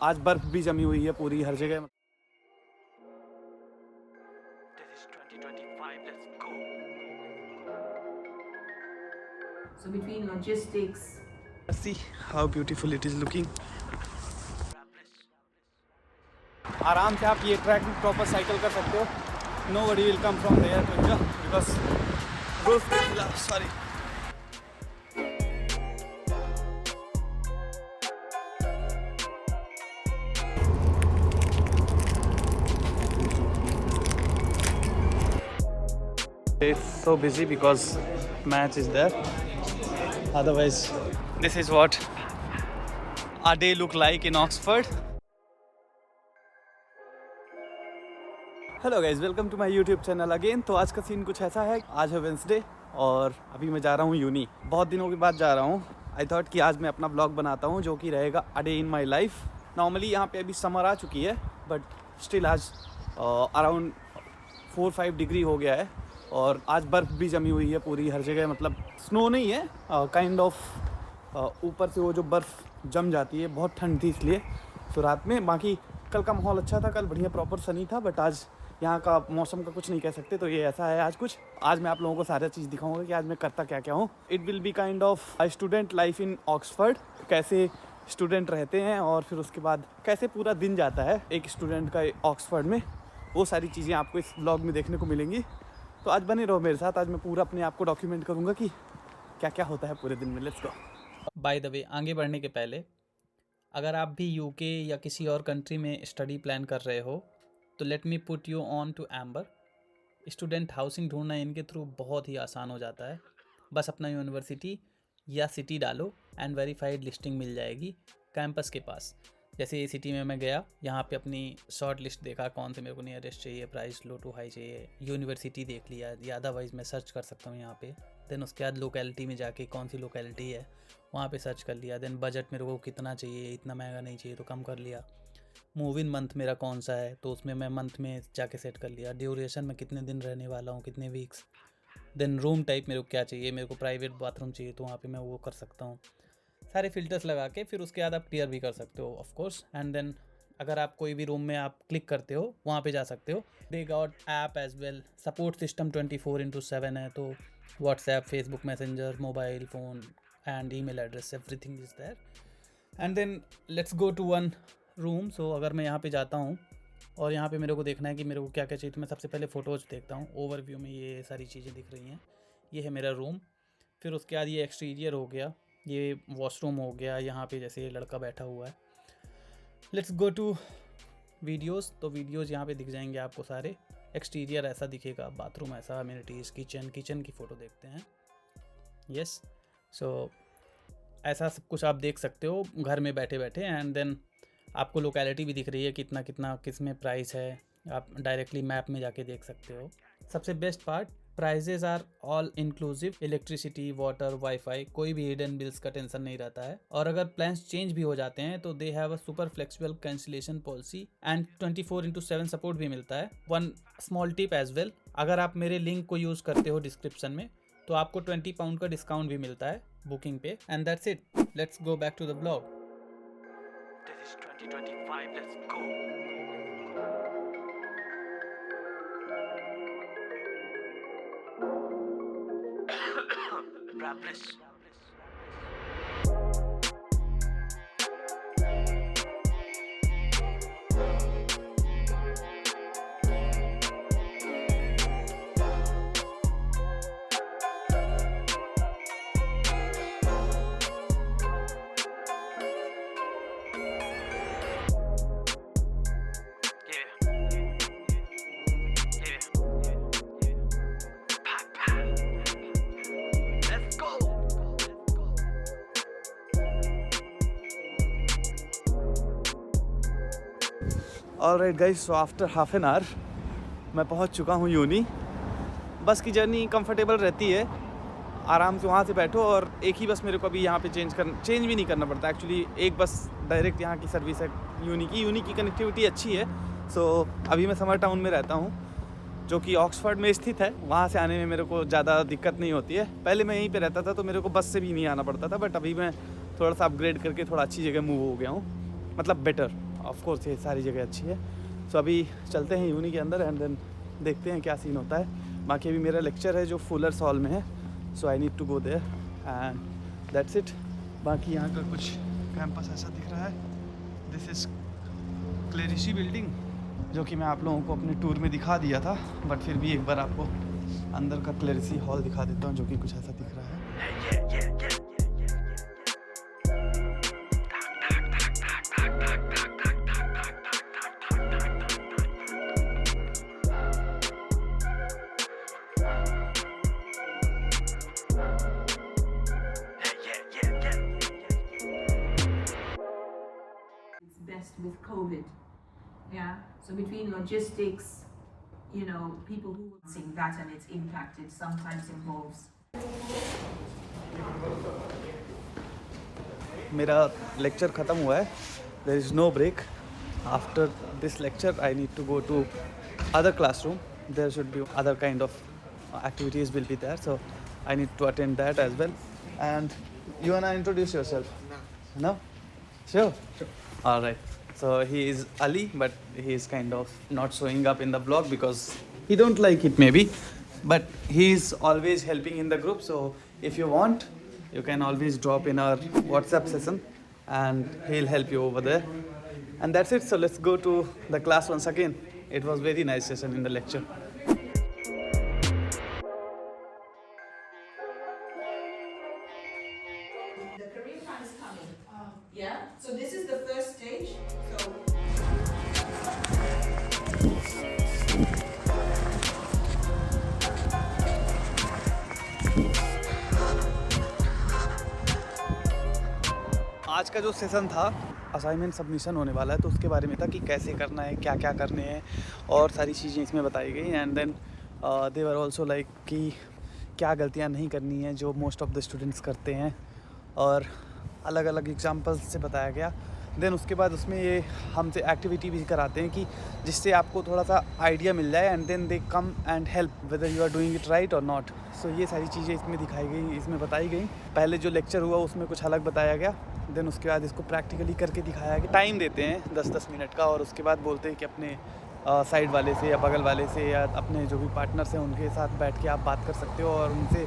आज बर्फ भी जमी हुई है पूरी हर जगह। So between logistics, See how beautiful it is looking. आराम से आप ये ट्रैक में प्रॉपर साइकिल कर सकते हो। Nobody will come from there to enjoy because rules के खिलाफ। Sorry. It's so busy because match is there. Otherwise, this is what our day look like in Oxford. Hello guys, welcome to my YouTube channel again. तो आज का scene कुछ ऐसा है। आज है वेंसडे और अभी मैं जा रहा हूँ यूनी। बहुत दिनों के बाद जा रहा हूँ। आई थॉट कि आज मैं अपना ब्लॉग बनाता हूँ जो कि रहेगा a day in my life. Normally यहाँ पे अभी समर आ चुकी है बट स्टिल आज अराउंड 4-5 डिग्री हो गया है और आज बर्फ़ भी जमी हुई है पूरी हर जगह। मतलब स्नो नहीं है, काइंड ऑफ ऊपर से वो जो बर्फ़ जम जाती है। बहुत ठंड थी इसलिए तो रात में। बाकी कल का माहौल अच्छा था, कल बढ़िया प्रॉपर सनी था बट आज यहाँ का मौसम का कुछ नहीं कह सकते। तो ये ऐसा है आज कुछ। आज मैं आप लोगों को सारा चीज़ दिखाऊंगा कि आज मैं करता क्या क्या हूँ। It will be kind of student life in Oxford, कैसे स्टूडेंट रहते हैं और फिर उसके बाद कैसे पूरा दिन जाता है एक स्टूडेंट का ऑक्सफर्ड में। वो सारी चीज़ें आपको इस ब्लॉग में देखने को मिलेंगी। तो आज बने रहो मेरे साथ। आज मैं पूरा अपने आप को डॉक्यूमेंट करूँगा कि क्या क्या होता है पूरे दिन में। Let's go. By the way, आगे बढ़ने के पहले अगर आप भी यूके या किसी और कंट्री में स्टडी प्लान कर रहे हो तो let me put you on to Amber. Student housing ढूंढना इनके थ्रू बहुत ही आसान हो जाता है। बस अपना यूनिवर्सिटी या सिटी डालो एंड वेरीफाइड लिस्टिंग मिल जाएगी कैंपस के पास। जैसे ये सिटी में मैं गया, यहाँ पे अपनी शॉर्ट लिस्ट देखा कौन से मेरे को नियरेस्ट चाहिए, प्राइस लो टू हाई चाहिए, यूनिवर्सिटी देख लिया या अदरवाइज़ मैं सर्च कर सकता हूँ यहाँ पे। देन उसके बाद लोकेलिटी में जाके कौन सी लोकेलिटी है वहाँ पे सर्च कर लिया। देन बजट मेरे को कितना चाहिए, इतना महंगा नहीं चाहिए तो कम कर लिया। मूव इन मंथ मेरा कौन सा है तो उसमें मैं मंथ में जाके सेट कर लिया। ड्यूरेशन में कितने दिन रहने वाला हूँ, कितने वीक्स। देन रूम टाइप मेरे को क्या चाहिए, मेरे को प्राइवेट बाथरूम चाहिए तो वहाँ पे मैं वो कर सकता हूँ। सारे फिल्टर्स लगा के फिर उसके बाद आप क्लियर भी कर सकते हो ऑफ कोर्स। एंड देन अगर आप कोई भी रूम में आप क्लिक करते हो वहाँ पे जा सकते हो। They got app as well. Support system 24/7 है तो WhatsApp, Facebook Messenger, mobile phone and email address, everything is there. And then let's go to one room. So अगर मैं यहाँ पे जाता हूँ और यहाँ पे मेरे को देखना है कि मेरे को क्या क्या चाहिए तो मैं सबसे पहले फ़ोटोज़ देखता हूँ। ओवरव्यू में ये सारी चीज़ें दिख रही हैं। ये है मेरा रूम। फिर उसके बाद ये एक्सटीरियर हो गया, ये वॉशरूम हो गया, यहाँ पे जैसे ये लड़का बैठा हुआ है। Let's go to videos. तो वीडियोस यहाँ पे दिख जाएंगे आपको सारे। एक्सटीरियर ऐसा दिखेगा, बाथरूम ऐसा, अमेनिटीज़, किचन की फ़ोटो देखते हैं। यस, सो ऐसा सब कुछ आप देख सकते हो घर में बैठे बैठे। एंड देन आपको लोकेलिटी भी दिख रही है, कितना कितना किस में प्राइस है। आप डायरेक्टली मैप में जाके देख सकते हो। सबसे best part, prices are all inclusive. Electricity, water, wifi, कोई भी हिडन बिल्स का टेंशन नहीं रहता है। और अगर प्लान्स चेंज भी हो जाते हैं तो they have a super flexible cancellation policy and 24/7 support भी मिलता है। One small tip as well, अगर आप मेरे लिंक को यूज़ करते हो डिस्क्रिप्शन में तो आपको £20 का डिस्काउंट भी मिलता है बुकिंग पे। And that's it. Let's go back to the blog. This is 2025. Let's go. Rapless. Alright guys, so after half an hour मैं पहुंच चुका हूं यूनी। बस की जर्नी कंफर्टेबल रहती है, आराम से वहां से बैठो और एक ही बस मेरे को अभी यहाँ पे चेंज भी नहीं करना पड़ता। एक्चुअली एक बस डायरेक्ट यहाँ की सर्विस है यूनी की कनेक्टिविटी अच्छी है। सो अभी मैं समर टाउन में रहता हूँ जो कि ऑक्सफर्ड में स्थित है। वहाँ से आने में मेरे को ज़्यादा दिक्कत नहीं होती है। पहले मैं यहीं पे रहता था तो मेरे को बस से भी नहीं आना पड़ता था बट अभी मैं थोड़ा सा अपग्रेड करके थोड़ा अच्छी जगह मूव हो गया हूँ, मतलब बेटर। ऑफ कोर्स ये सारी जगह अच्छी है। सो अभी चलते हैं यूनी के अंदर एंड देन देखते हैं क्या सीन होता है। बाकी अभी मेरा लेक्चर है जो फुलर्स हॉल में है, so I need to go there and that's it. बाकी यहाँ का कुछ कैंपस ऐसा दिख रहा है। दिस इज़ क्लेरिशी बिल्डिंग, जो कि मैं आप लोगों को अपने टूर में दिखा दिया था, बट फिर भी एक बार आपको अंदर का क्लेरिशी हॉल दिखा देता हूँ, जो कि कुछ ऐसा दिख रहा है। Best with COVID, yeah. So between logistics, you know, people who are seeing that and its impact, it sometimes involves. मेरा लेक्चर ख़त्म हुआ है, there is no break. After this lecture I need to go to other classroom, there should be other kind of activities will be there, so I need to attend that as well. And you wanna introduce yourself? No? Sure? All right. So he is Ali, but he is kind of not showing up in the vlog because he don't like it maybe. But he is always helping in the group. So if you want, you can always drop in our WhatsApp session, and he'll help you over there. And that's it. So let's go to the class once again. It was very nice session in the lecture. The career plan is coming. Yeah. So this is the first stage. So. आज का जो session था, assignment submission होने वाला है, तो उसके बारे में था कि कैसे करना है, क्या क्या करने हैं, और सारी चीज़ें इसमें बताई गई। And then they were also like कि क्या गलतियां नहीं करनी है जो मोस्ट ऑफ द स्टूडेंट्स करते हैं, और अलग अलग एग्जांपल्स से बताया गया। देन उसके बाद उसमें ये हमसे एक्टिविटी भी कराते हैं कि जिससे आपको थोड़ा सा आइडिया मिल जाए, and then they come and help whether you are doing it right और नॉट। सो ये सारी चीज़ें इसमें दिखाई गई, इसमें बताई गई। पहले जो लेक्चर हुआ उसमें कुछ अलग बताया गया, देन उसके बाद इसको प्रैक्टिकली करके दिखाया गया। टाइम देते हैं 10-10 मिनट का, और उसके बाद बोलते हैं कि अपने साइड वाले से या बगल वाले से या अपने जो भी पार्टनर्स हैं उनके साथ बैठ के आप बात कर सकते हो और उनसे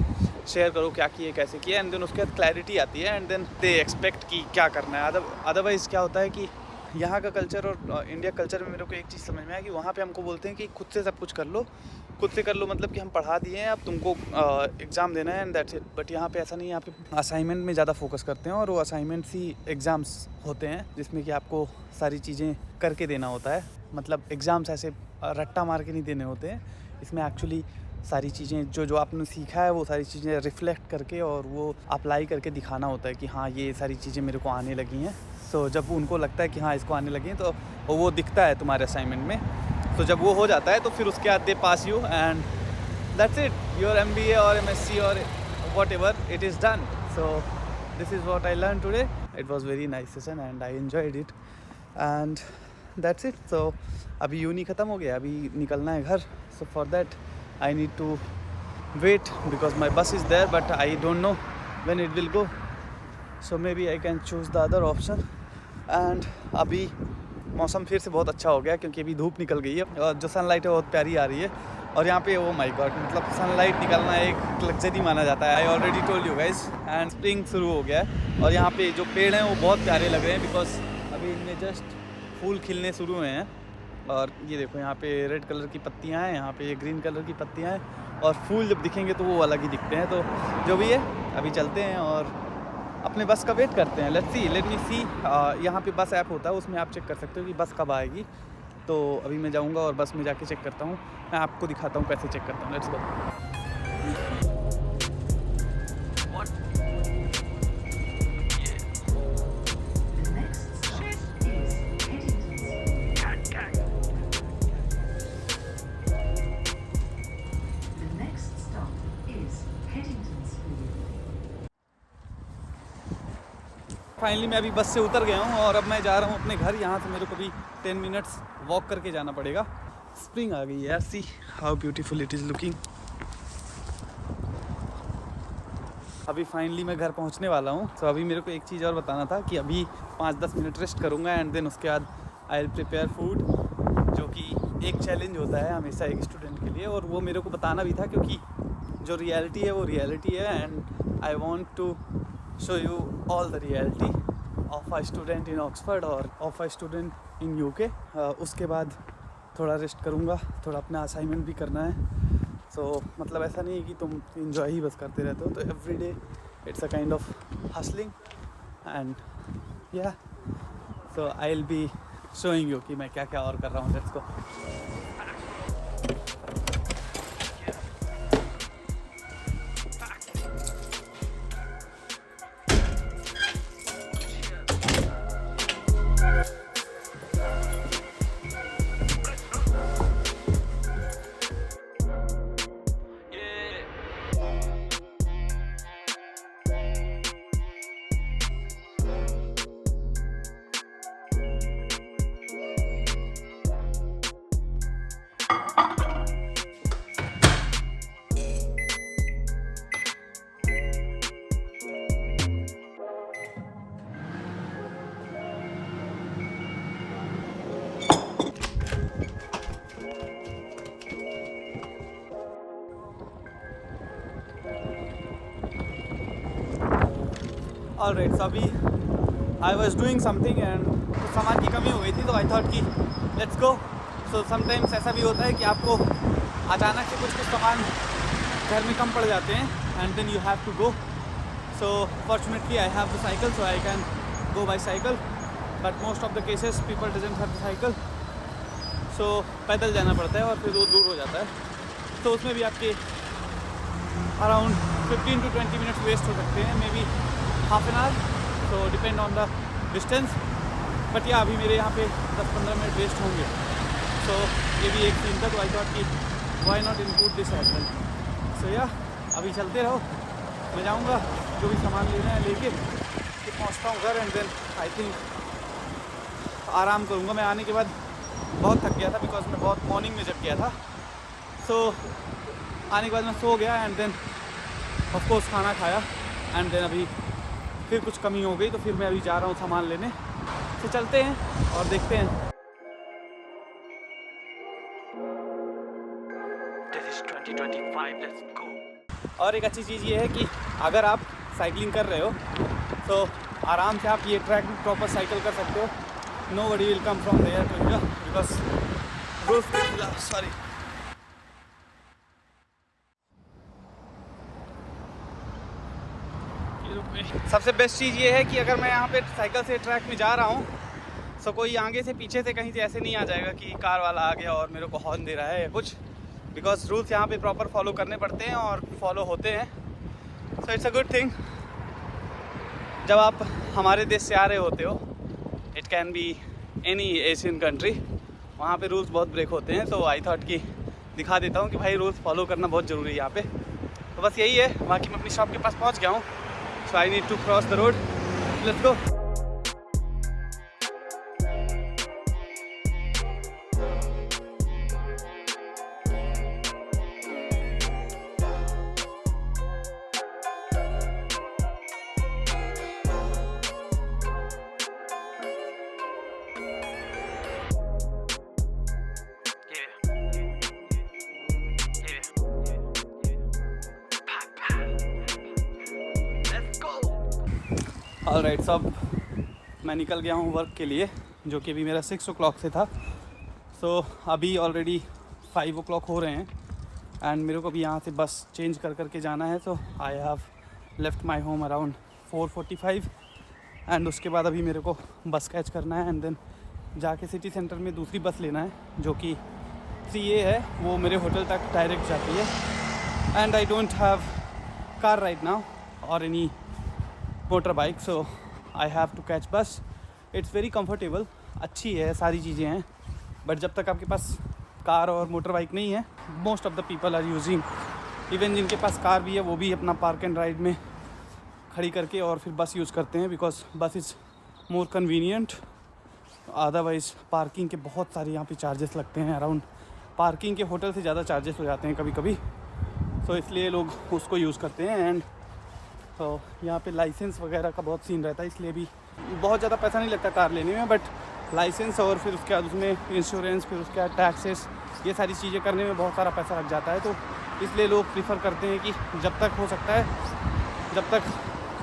शेयर करो क्या किए, कैसे किए, एंड देन उसके बाद क्लैरिटी आती है, एंड देन दे एक्सपेक्ट कि क्या करना है। अदरवाइज़ क्या होता है कि यहाँ का कल्चर और इंडिया कल्चर में मेरे को एक चीज़ समझ में आया कि वहाँ पे हमको बोलते हैं कि खुद से सब कुछ कर लो, खुद से कर लो, मतलब कि हम पढ़ा दिए हैं, अब तुमको एग्ज़ाम देना है एंड दैट्स इट। बट यहाँ पे ऐसा नहीं है, यहाँ पे असाइनमेंट में ज़्यादा फोकस करते हैं, और वो असाइनमेंट्स ही एग्ज़ाम्स होते हैं जिसमें कि आपको सारी चीज़ें करके देना होता है। मतलब एग्ज़ाम्स ऐसे रट्टा मार के नहीं देने होते हैं, इसमें एक्चुअली सारी चीज़ें जो आपने सीखा है वो सारी चीज़ें रिफ़्लेक्ट करके और वो अप्लाई करके दिखाना होता है कि हाँ ये सारी चीज़ें मेरे को आने लगी हैं। सो जब उनको लगता है कि हाँ इसको आने लगी हैं तो वो दिखता है तुम्हारे असाइनमेंट में। तो जब वो हो जाता है तो फिर उसके बाद they pass you and that's it, your MBA और MSc और whatever it is done. So this is what I learned today. It was very nice session and I enjoyed it and that's it. So अभी uni ख़त्म हो गया, अभी निकलना है घर। So for that I need to wait because my bus is there but I don't know when it will go. So maybe I can choose the other option. And अभी मौसम फिर से बहुत अच्छा हो गया क्योंकि अभी धूप निकल गई है और जो सनलाइट है बहुत प्यारी आ रही है। और यहाँ पे ओ माय गॉड, मतलब सनलाइट निकलना एक लग्जरी माना जाता है। I already told you guys. And spring शुरू हो गया है और यहाँ पे जो पेड़ हैं वो बहुत प्यारे लग रहे हैं बिकॉज अभी इनमें जस्ट फूल खिलने शुरू हुए हैं। और ये देखो यहाँ पे रेड कलर की पत्तियाँ हैं, यहाँ पे ये ग्रीन कलर की पत्तियाँ हैं, और फूल जब दिखेंगे तो वो अलग ही दिखते हैं। तो जो भी है अभी चलते हैं और अपने बस का वेट करते हैं। लेट मी सी यहाँ पे बस ऐप होता है, उसमें आप चेक कर सकते हो कि बस कब आएगी। तो अभी मैं जाऊँगा और बस में जाके चेक करता हूँ, मैं आपको दिखाता हूँ कैसे चेक करता हूँ। Let's go. फाइनली मैं अभी बस से उतर गया हूँ और अब मैं जा रहा हूँ अपने घर। यहाँ से मेरे को भी 10 मिनट्स वॉक करके जाना पड़ेगा। स्प्रिंग आ गई है यार, see how beautiful it is looking. अभी फाइनली मैं घर पहुँचने वाला हूँ। तो अभी मेरे को एक चीज़ और बताना था कि अभी 5-10 मिनट रेस्ट करूँगा एंड देन उसके बाद आई विल प्रिपेयर फूड, जो कि एक चैलेंज होता है हमेशा एक स्टूडेंट के लिए, और वो मेरे को बताना भी था क्योंकि जो रियलिटी है वो रियलिटी है, and I want to show you all the reality of a student in Oxford और of a student in UK. उसके बाद थोड़ा रेस्ट करूँगा, थोड़ा अपना असाइनमेंट भी करना है। सो मतलब ऐसा नहीं है कि तुम इन्जॉय ही बस करते रहते हो, तो every day it's a kind of hustling and या so I will be showing you कि मैं क्या क्या और कर रहा हूँ। Let's go. ऑलराइट, सो अभी I was doing something and सामान की कमी हो गई थी, तो आई थॉट कि लेट्स गो। सो समटाइम्स ऐसा भी होता है कि आपको अचानक से कुछ सामान घर में कम पड़ जाते हैं and then you have to go. So fortunately I have the cycle, so I can go by cycle, but most of the cases people doesn't have the cycle, so पैदल जाना पड़ता है और फिर वो दूर हो जाता है। तो उसमें भी आपके अराउंड 15 to 20 मिनट्स वेस्ट हो सकते हैं, may be half an hour, तो depend on the distance. But yeah अभी मेरे यहाँ पे 10-15 मिनट वेस्ट होंगे, सो ये भी एक सीन था, तो आई थॉट कि why not include this as well. So yeah अभी चलते रहो, मैं जाऊँगा जो भी सामान लेना है लेके फिर पहुँचता हूँ घर, एंड देन आई थिंक आराम करूँगा। मैं आने के बाद बहुत थक गया था बिकॉज मैं बहुत मॉर्निंग में जग गया था। सो आने के बाद मैं सो गया एंड देन ऑफ कोर्स खाना खाया, एंड देन अभी फिर कुछ कमी हो गई, तो फिर मैं अभी जा रहा हूँ सामान लेने। तो चलते हैं और देखते हैं। This is 2025, let's go। और एक अच्छी चीज़ ये है कि अगर आप साइकिलिंग कर रहे हो तो आराम से आप ये ट्रैक में प्रॉपर साइकिल कर सकते हो। Nobody will come from there to you because rules, sorry। सबसे बेस्ट चीज़ ये है कि अगर मैं यहाँ पे साइकिल से ट्रैक में जा रहा हूँ तो कोई आगे से पीछे से कहीं से ऐसे नहीं आ जाएगा कि कार वाला आ गया और मेरे को हॉर्न दे रहा है या कुछ, बिकॉज रूल्स यहाँ पे प्रॉपर फॉलो करने पड़ते हैं और फॉलो होते हैं। So it's a good thing. जब आप हमारे देश से आ रहे होते हो, it can be any Asian country, वहाँ पे रूल्स बहुत ब्रेक होते हैं, तो आई थॉट कि दिखा देता हूँ कि भाई रूल्स फॉलो करना बहुत ज़रूरी है यहाँ पे। तो बस यही है, बाकी मैं अपनी शॉप के पास पहुँच गया हूँ। So I need to cross the road. Let's go. Alright, सब मैं निकल गया हूँ वर्क के लिए, जो कि अभी मेरा 6 o'clock से था। सो अभी ऑलरेडी 5 o'clock हो रहे हैं एंड मेरे को भी यहाँ से बस चेंज कर करके जाना है। So I have left my home around 4:45 and उसके बाद अभी मेरे को बस कैच करना है एंड देन जाके सिटी सेंटर में दूसरी बस लेना है, जो कि 3A है, वो मेरे होटल तक डायरेक्ट जाती है। And I don't have car right now और any motorbike, so I have to catch bus. It's very comfortable, अच्छी है, सारी चीज़ें हैं, बट जब तक आपके पास कार और मोटर बाइक नहीं है, most of the people are using, even जिनके पास कार भी है वो भी अपना पार्क एंड राइड में खड़ी करके और फिर बस यूज़ करते हैं, बिकॉज बस is more convenient. Otherwise parking के बहुत सारे यहाँ पे चार्जेस लगते हैं, अराउंड पार्किंग के होटल से ज़्यादा चार्जेस हो जाते हैं कभी कभी, तो इसलिए लोग उसको यूज़ करते हैं। एंड तो यहाँ पे लाइसेंस वगैरह का बहुत सीन रहता है, इसलिए भी बहुत ज़्यादा पैसा नहीं लगता कार लेने में, बट लाइसेंस और फिर उसके बाद उसमें इंश्योरेंस, फिर उसके बाद टैक्सेस, ये सारी चीज़ें करने में बहुत सारा पैसा लग जाता है। तो इसलिए लोग प्रीफर करते हैं कि जब तक हो सकता है जब तक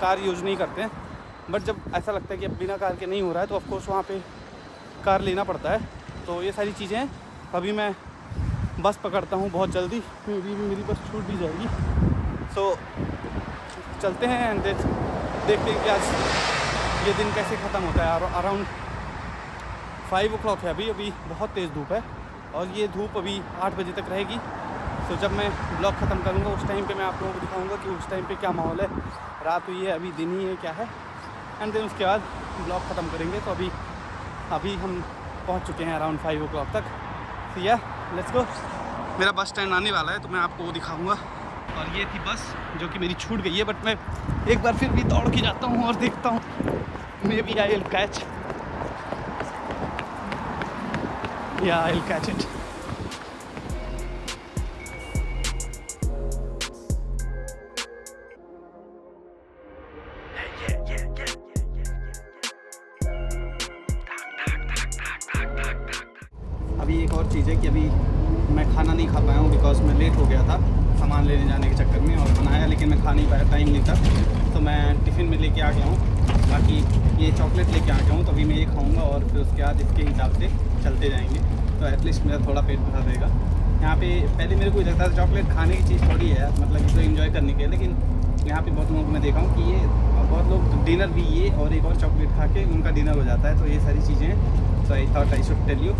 कार यूज़ नहीं करते हैं। बट जब ऐसा लगता है कि अब बिना कार के नहीं हो रहा है तो ऑफकोर्स वहाँ पे कार लेना पड़ता है। तो ये सारी चीज़ें हैं। अभी मैं बस पकड़ता हूँ बहुत जल्दी, मे बी मेरी बस छूट भी जाएगी। सो चलते हैं एंड देखते हैं कि आज ये दिन कैसे ख़त्म होता है। अराउंड 5 o'clock है अभी बहुत तेज़ धूप है और ये धूप अभी 8 बजे तक रहेगी। तो जब मैं ब्लॉग ख़त्म करूँगा उस टाइम पे मैं आप लोगों को दिखाऊंगा कि उस टाइम पे क्या माहौल है, रात हुई है, अभी दिन ही है, क्या है। एंड देन उसके बाद ब्लॉग ख़त्म करेंगे। तो अभी हम पहुँच चुके हैं अराउंड 5 o'clock तक। तो या लेट्स गो। मेरा बस स्टैंड आने वाला है तो मैं आपको वो दिखाऊँगा। और ये थी बस जो कि मेरी छूट गई है, बट मैं एक बार फिर भी दौड़ के जाता हूँ और देखता हूँ, maybe I will catch, या आई विल कैच इट। अभी एक और चीज़ है कि अभी मैं खाना नहीं खा पाया हूँ बिकॉज मैं लेट हो गया था सामान लेने जाने के चक्कर में, और बनाया लेकिन मैं खा नहीं पाया, टाइम नहीं था। तो मैं टिफ़िन में लेके आ गया हूँ, बाकी ये चॉकलेट लेके आ गया हूँ। तो अभी मैं ये खाऊंगा और फिर उसके बाद इसके हिसाब से चलते जाएंगे। तो एटलीस्ट मेरा थोड़ा पेट भरा रहेगा। यहाँ पे पहले मेरे को लगता था चॉकलेट खाने की चीज़ थोड़ी है, मतलब इसको एंजॉय करने के लिए, लेकिन यहाँ पे बहुत लोगों को मैं देखा हूँ कि ये बहुत लोग डिनर भी ये और एक और चॉकलेट खा के उनका डिनर हो जाता है। तो ये सारी चीज़ें हैं। So I thought I should tell you.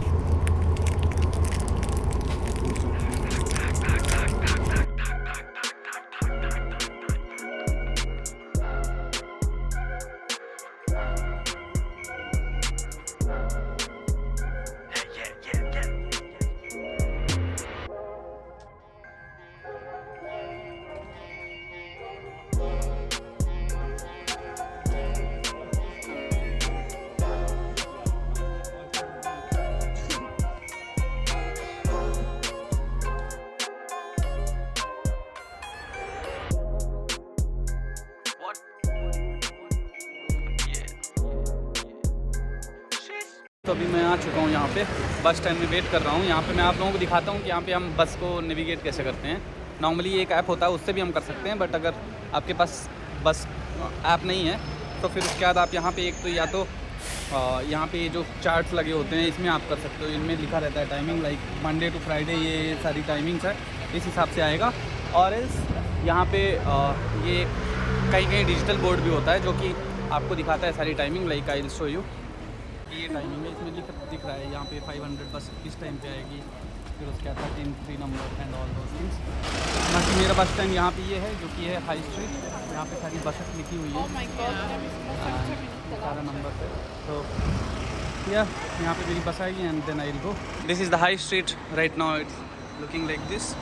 तो अभी मैं आ चुका हूँ यहाँ पे बस स्टैंड में, वेट कर रहा हूँ। यहाँ पे मैं आप लोगों को दिखाता हूँ कि यहाँ पे हम बस को नेविगेट कैसे करते हैं। नॉर्मली एक ऐप होता है उससे भी हम कर सकते हैं, बट अगर आपके पास बस ऐप नहीं है तो फिर उसके बाद आप यहाँ पे एक तो या तो यहाँ पे जो चार्ट्स लगे होते हैं इसमें आप कर सकते हो। इनमें लिखा रहता है timing, like Monday to Friday ये सारी टाइमिंग्स है, इस हिसाब से आएगा। और एल्स यहाँ पे ये कहीं डिजिटल बोर्ड भी होता है जो कि आपको दिखाता है सारी timing. Like I will show you, ये टाइमिंग है, इसमें दिख रहा है यहाँ पे 500 बस किस टाइम पे आएगी, फिर उसके बाद 13 number and all those things. बाकी मेरा बस स्टैंड यहाँ पे ये है जो कि है हाई स्ट्रीट। यहाँ पे सारी बसेस लिखी हुई है, सारा नंबर है। तो या यहाँ पे मेरी बस आएगी and then I will go. This is the high street right now, it's looking like this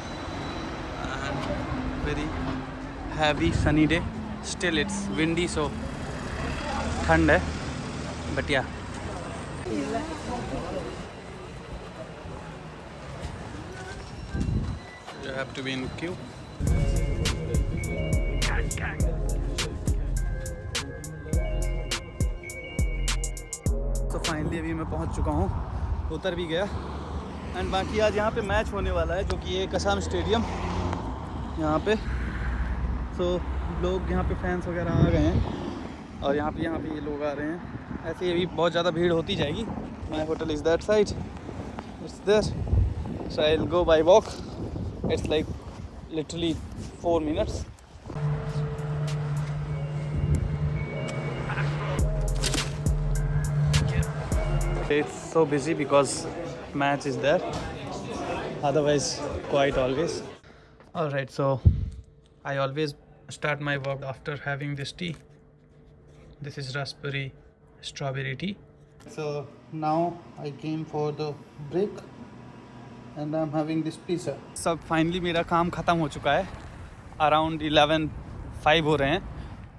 and very heavy sunny day, still it's windy, so ठंड है, बट या you have to be in queue. तो finally अभी मैं पहुंच चुका हूं, उतर भी गया। एंड बाकी आज यहाँ पे मैच होने वाला है जो कि ये कसाम स्टेडियम यहाँ पे। सो लोग यहाँ पे फैंस वगैरह आ गए हैं और यहाँ पे ये लोग आ रहे हैं। ऐसे ही अभी बहुत ज़्यादा भीड़ होती जाएगी। My hotel is that side, it's there, so I will go by walk. It's like literally 4 minutes. It's so busy because match is there, otherwise quiet always. Alright, so I always start my walk after having this tea. This is raspberry strawberry tea. So now I came for the break and I'm having this pizza. सब finally मेरा काम ख़त्म हो चुका है, around 11:05 हो रहे हैं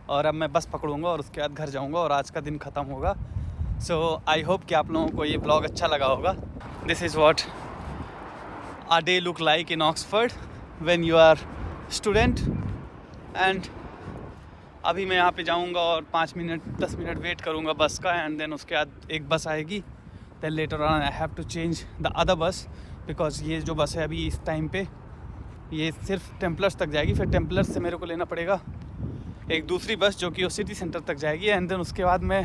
और अब मैं बस पकड़ूंगा और उसके बाद घर जाऊंगा और आज का दिन ख़त्म होगा। सो आई होप कि आप लोगों को ये ब्लॉग अच्छा लगा होगा। This is what a day look like in Oxford when you are student. and अभी मैं यहाँ पे जाऊँगा और 5 मिनट 10 मिनट वेट करूँगा बस का, एंड देन उसके बाद एक बस आएगी then later on I have to change the other bus because ये जो बस है अभी इस टाइम पे ये सिर्फ टेम्पलर्स तक जाएगी, फिर टेम्पलर्स से मेरे को लेना पड़ेगा एक दूसरी बस जो कि वो सिटी सेंटर तक जाएगी, एंड देन उसके बाद मैं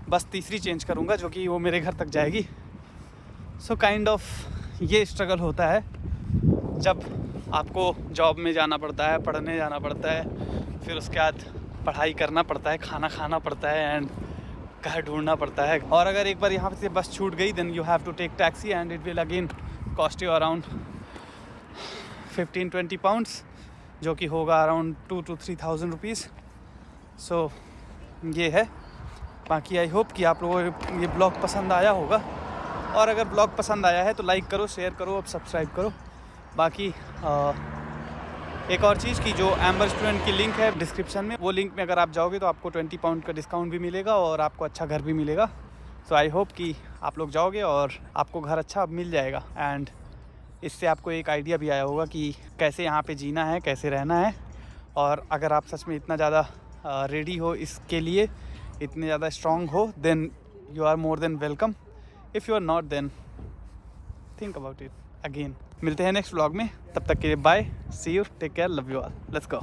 बस तीसरी चेंज करूँगा जो कि वो मेरे घर तक जाएगी। सो काइंड ऑफ ये स्ट्रगल होता है जब आपको जॉब में जाना पड़ता है, पढ़ने जाना पड़ता है, फिर उसके बाद पढ़ाई करना पड़ता है, खाना खाना पड़ता है एंड घर ढूंढना पड़ता है। और अगर एक बार यहाँ से बस छूट गई then you have to take taxi and it will again cost you around 15-20 pounds, जो कि होगा अराउंड 2,000 to 3,000 रुपीज़। सो ये है। बाकी आई होप कि आप लोगों को ये ब्लॉग पसंद आया होगा, और अगर ब्लॉग पसंद आया है तो लाइक करो, शेयर करो, अब सब्सक्राइब करो। बाकी एक और चीज़ की जो एम्बर स्टूडेंट की लिंक है डिस्क्रिप्शन में, वो लिंक में अगर आप जाओगे तो आपको 20 पाउंड का डिस्काउंट भी मिलेगा और आपको अच्छा घर भी मिलेगा। सो आई होप कि आप लोग जाओगे और आपको घर अच्छा मिल जाएगा, एंड इससे आपको एक आइडिया भी आया होगा कि कैसे यहाँ पे जीना है, कैसे रहना है। और अगर आप सच में इतना ज़्यादा रेडी हो इसके लिए, इतने ज़्यादा स्ट्रॉन्ग हो, then you are more than welcome. If you are not then think about it again. मिलते हैं नेक्स्ट व्लॉग में, तब तक के लिए bye, see you, take care, love you all, let's go.